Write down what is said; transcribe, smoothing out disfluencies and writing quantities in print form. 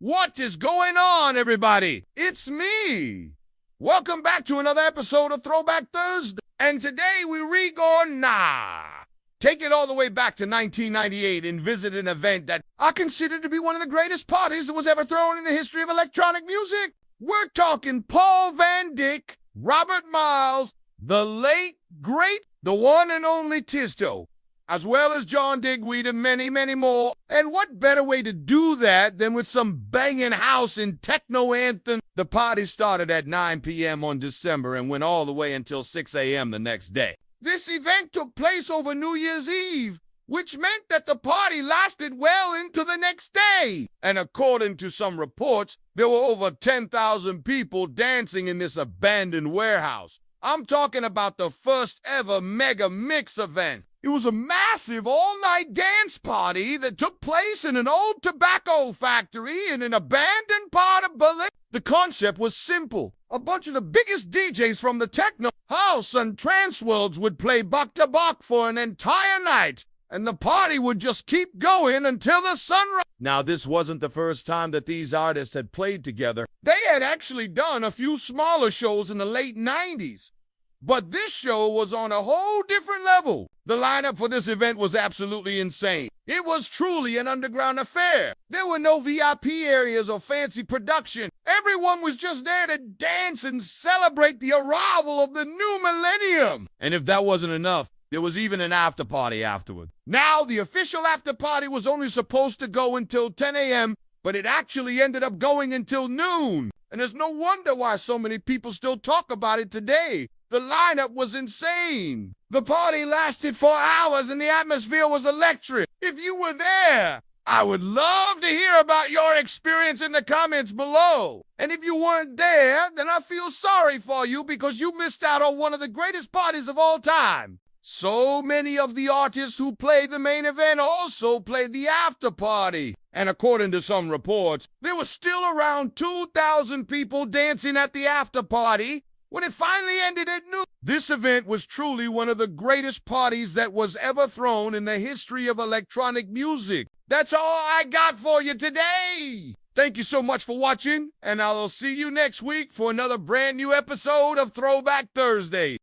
What is going on, everybody? It's me. Welcome back to another episode of Throwback Thursday. And today we take it all the way back to 1998 and visit an event that I consider to be one of the greatest parties that was ever thrown in the history of electronic music. We're talking Paul Van Dyk, Robert Miles, the late, great, the one and only Tisto, as well as John Digweed and many, many more. And what better way to do that than with some banging house and techno anthem? The party started at 9 p.m. on December and went all the way until 6 a.m. the next day. This event took place over New Year's Eve, which meant that the party lasted well into the next day. And according to some reports, there were over 10,000 people dancing in this abandoned warehouse. I'm talking about the first ever Megamix event. It was a massive all-night dance party that took place in an old tobacco factory in an abandoned part of Berlin. The concept was simple. A bunch of the biggest DJs from the techno, house, and trance worlds would play back-to-back for an entire night, and the party would just keep going until the sunrise. Now, this wasn't the first time that these artists had played together. They had actually done a few smaller shows in the late 90s. But this show was on a whole different level. The lineup for this event was absolutely insane. It was truly an underground affair. There were no VIP areas or fancy production. Everyone was just there to dance and celebrate the arrival of the new millennium. And if that wasn't enough, there was even an after party afterward. Now, the official after party was only supposed to go until 10 a.m., but it actually ended up going until noon. And there's no wonder why so many people still talk about it today. The lineup was insane. The party lasted for hours and the atmosphere was electric. If you were there, I would love to hear about your experience in the comments below. And if you weren't there, then I feel sorry for you because you missed out on one of the greatest parties of all time. So many of the artists who played the main event also played the after party. And according to some reports, there were still around 2,000 people dancing at the after party when it finally ended at noon. This event was truly one of the greatest parties that was ever thrown in the history of electronic music. That's all I got for you today. Thank you so much for watching, and I'll see you next week for another brand new episode of Throwback Thursday.